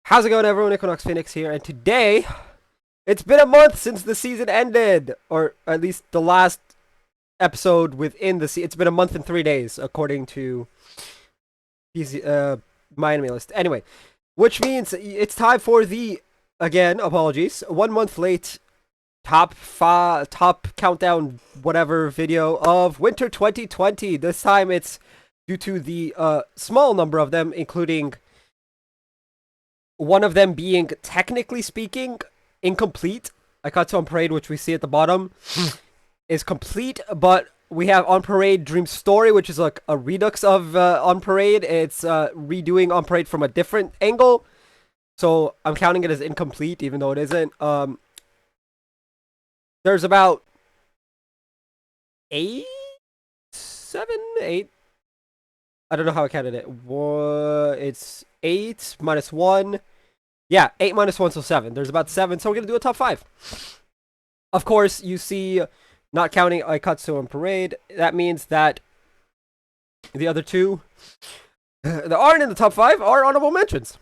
How's it going, everyone? Equinox Phoenix here, and today, it's been a month since the season ended, or at least the last episode within the season. It's been a month and 3 days, according to my enemy list. Anyway, which means it's time for the, again, apologies, 1 month late top countdown whatever video of Winter 2020. This time it's due to the small number of them, including one of them being, technically speaking, incomplete. Aikatsu on Parade, which we see at the bottom, is complete, but we have On Parade Dream Story, which is like a redux of On Parade. It's redoing On Parade from a different angle, so I'm counting it as incomplete, even though it isn't. There's about 8, 7, 8. I don't know how I counted it. It's 8 minus 1. Yeah, 8 minus 1, so 7. There's about 7, so we're going to do a top 5. Of course, you see, not counting Aikatsu on Parade, that means that the other two that aren't in the top 5 are honorable mentions.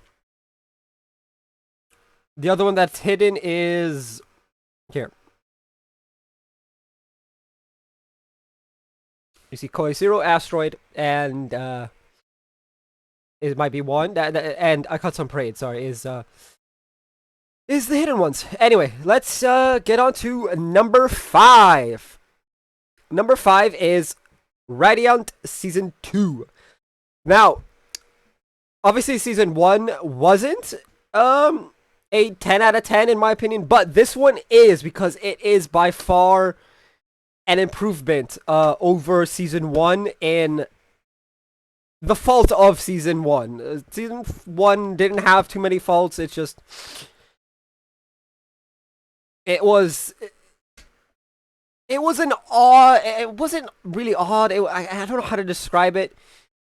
The other one that's hidden is here. You see Koizero, Asteroid, and it might be one, and Aikatsu on Parade, sorry, is the hidden ones. Anyway, let's get on to number 5. Number 5 is Radiant Season 2. Now, obviously Season 1 wasn't a 10 out of 10 in my opinion, but this one is, because it is by far an improvement over Season 1 in the fault of Season 1. Season 1 didn't have too many faults, it's just it wasn't odd. It wasn't really odd. I don't know how to describe it.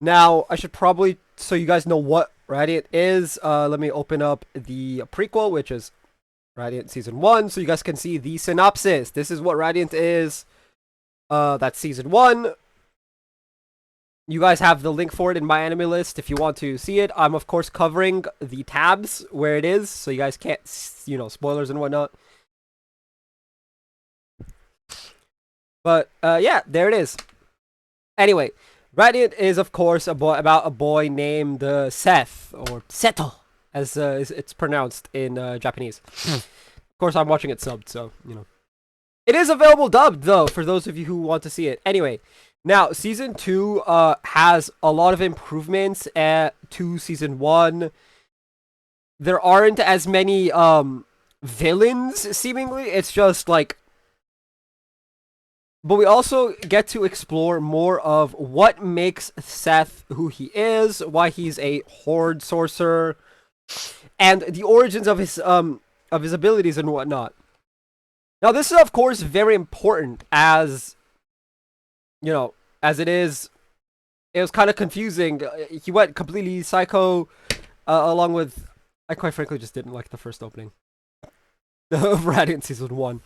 Now, I should probably, so you guys know what Radiant is, let me open up the prequel, which is Radiant Season 1, so you guys can see the synopsis. This is what Radiant is. That's Season 1. You guys have the link for it in my anime list if you want to see it. I'm, of course, covering the tabs where it is, so you guys can't, spoilers and whatnot. But, yeah, there it is. Anyway, Radiant is, of course, about a boy named Seth, or Seto, as it's pronounced in Japanese. Of course, I'm watching it subbed, so, It is available dubbed, though, for those of you who want to see it. Anyway, now, Season 2 has a lot of improvements to Season 1. There aren't as many villains, seemingly. It's just, like, but we also get to explore more of what makes Seth who he is, why he's a horde sorcerer, and the origins of his abilities and whatnot. Now, this is, of course, very important as, as it is. It was kind of confusing. He went completely psycho, along with, I quite frankly just didn't like the first opening of Radiant Season 1.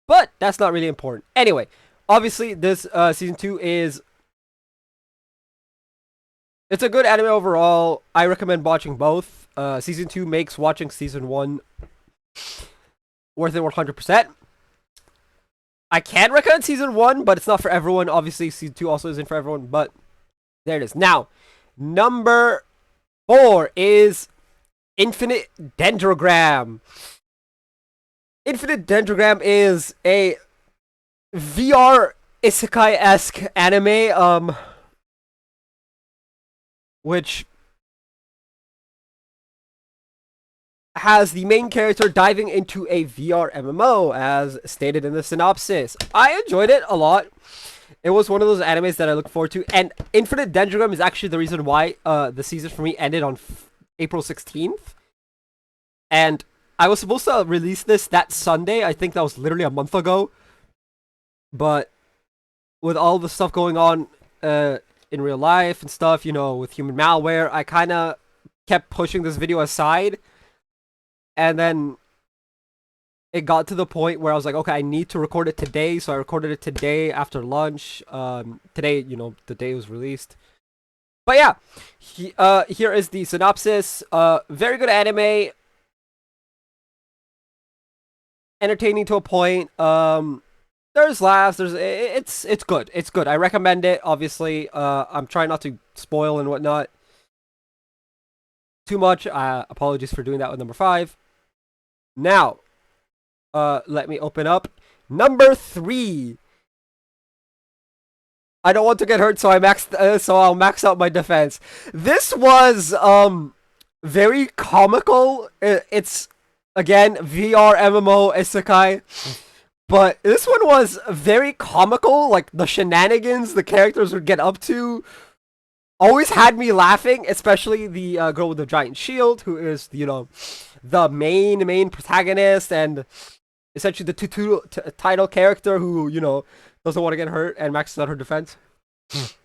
But that's not really important. Anyway, obviously, this Season 2 it's a good anime overall. I recommend watching both. Season 2 makes watching Season 1 worth it 100%. I can recommend Season 1, but it's not for everyone. Obviously, Season 2 also isn't for everyone, but there it is. Now, number 4 is Infinite Dendrogram. Infinite Dendrogram is a VR isekai-esque anime, which has the main character diving into a VR MMO, as stated in the synopsis. I enjoyed it a lot. It was one of those animes that I look forward to, and Infinite Dendrogram is actually the reason why the season for me ended on April 16th. And I was supposed to release this that Sunday. I think that was literally a month ago. But with all the stuff going on in real life and stuff, with human malware, I kind of kept pushing this video aside. And then it got to the point where I was like, okay, I need to record it today. So I recorded it today after lunch. Today, the day it was released. But yeah, here is the synopsis. Very good anime, entertaining to a point. There's laughs. It's good. It's good. I recommend it. Obviously, I'm trying not to spoil and whatnot too much. Apologies for doing that with number 5. Now, let me open up number 3. I don't want to get hurt, so so I'll max out my defense. This was very comical. It's again VR MMO isekai, but this one was very comical. Like the shenanigans the characters would get up to always had me laughing. Especially the girl with the giant shield, who is the main protagonist and essentially the title character who doesn't want to get hurt and maxes out her defense. Some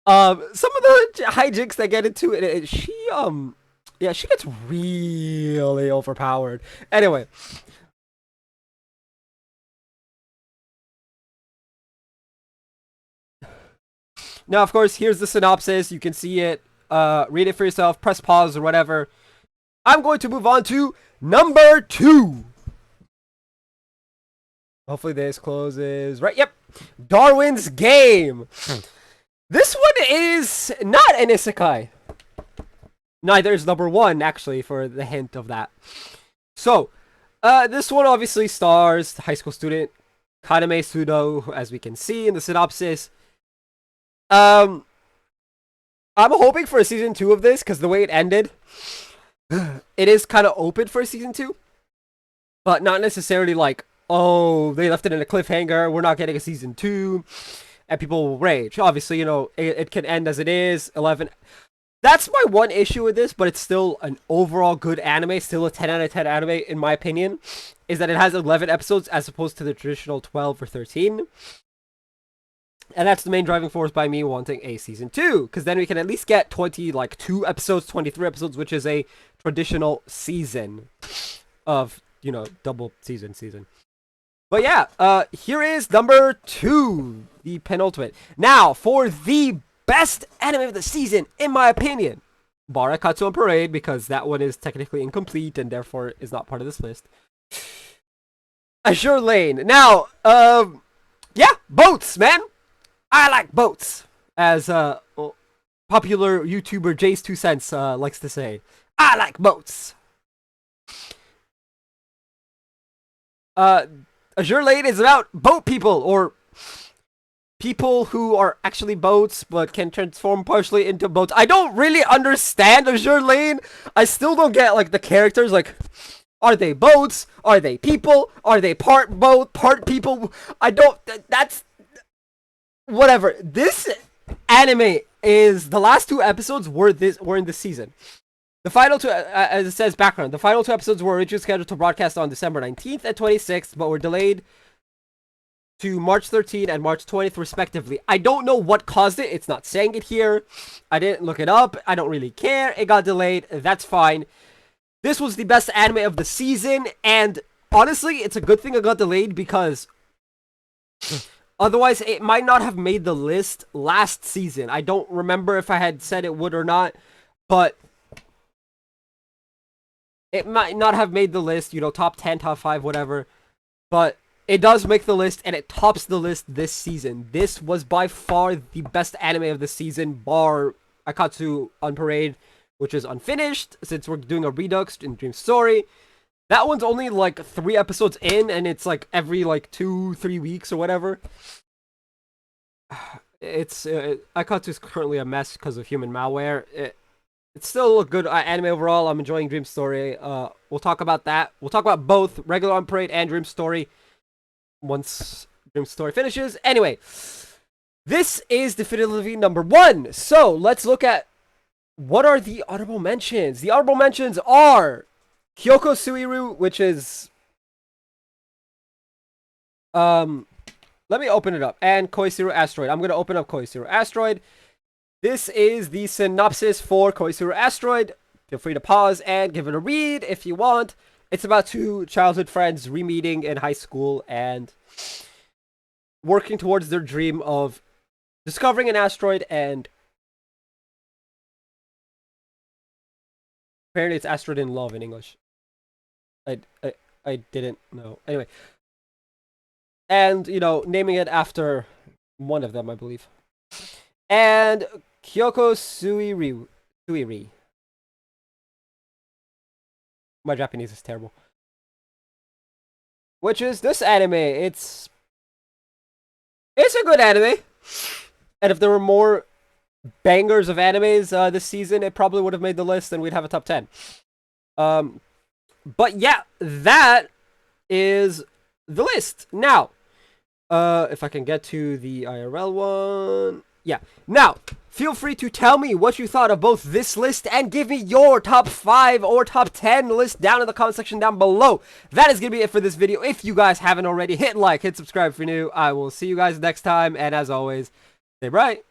of the hijinks they get into, she gets really overpowered. Anyway, now of course here's the synopsis. You can see it. Read it for yourself. Press pause or whatever. I'm going to move on to number 2. Hopefully this closes right. Yep. Darwin's Game. This one is not an isekai. Neither is number 1, actually, for the hint of that. So, this one obviously stars the high school student Kaname Sudo, as we can see in the synopsis. I'm hoping for a season 2 of this, because the way it ended, it is kind of open for a season 2. But not necessarily like, oh, they left it in a cliffhanger, we're not getting a season 2, and people will rage. Obviously, it can end as it is, 11. That's my one issue with this, but it's still an overall good anime, still a 10 out of 10 anime, in my opinion, is that it has 11 episodes as opposed to the traditional 12 or 13. And that's the main driving force by me wanting a season 2, because then we can at least get 22 episodes, 23 episodes, which is a traditional season of, double season. But yeah, here is number 2, the penultimate. Now, for the best anime of the season, in my opinion, Barakatsu on Parade, because that one is technically incomplete and therefore is not part of this list. Azure Lane. Now, yeah, boats, man. I like boats, as popular YouTuber Jay's 2 cents likes to say. I like boats. Azure Lane is about boat people, or people who are actually boats but can transform partially into boats. I don't really understand Azure Lane. I still don't get the characters. Are they boats? Are they people? Are they part boat, part people? I don't. That's whatever. This anime is the last 2 episodes were in this season. The final 2, as it says background, the final 2 episodes were originally scheduled to broadcast on December 19th and 26th, but were delayed to March 13th and March 20th, respectively. I don't know what caused it. It's not saying it here. I didn't look it up. I don't really care. It got delayed. That's fine. This was the best anime of the season, and honestly, it's a good thing it got delayed, because otherwise it might not have made the list last season. I don't remember if I had said it would or not, but it might not have made the list, top 10, top 5, whatever. But it does make the list, and it tops the list this season. This was by far the best anime of the season, bar Akatsu on Parade, which is unfinished, since we're doing a Redux in Dream Story. That one's only 3 episodes in, and it's every 2-3 weeks or whatever. It's Akatsu's currently a mess because of human malware. It's still a good anime overall. I'm enjoying Dream Story. We'll talk about that. We'll talk about both regular on Parade and Dream Story once Dream Story finishes. Anyway, this is definitively number 1. So let's look at what are the honorable mentions. The honorable mentions are Kyoko Suiru, which is let me open it up, and Koisuru Asteroid. I'm gonna open up Koisuru Asteroid. This is the synopsis for Koisuru Asteroid. Feel free to pause and give it a read if you want. It's about 2 childhood friends re-meeting in high school and working towards their dream of discovering an asteroid and Apparently it's Asteroid in Love in English. I, I, I didn't know. Anyway. And, you know, naming it after one of them, I believe. And Kyoko Suiri. My Japanese is terrible. Which is this anime. It's a good anime. And if there were more bangers of animes this season, it probably would have made the list and we'd have a top 10. But yeah, that is the list. Now, if I can get to the IRL one. Yeah. Now, feel free to tell me what you thought of both this list and give me your top 5 or top 10 list down in the comment section down below. That is going to be it for this video. If you guys haven't already, hit like, hit subscribe if you're new. I will see you guys next time. And as always, stay bright.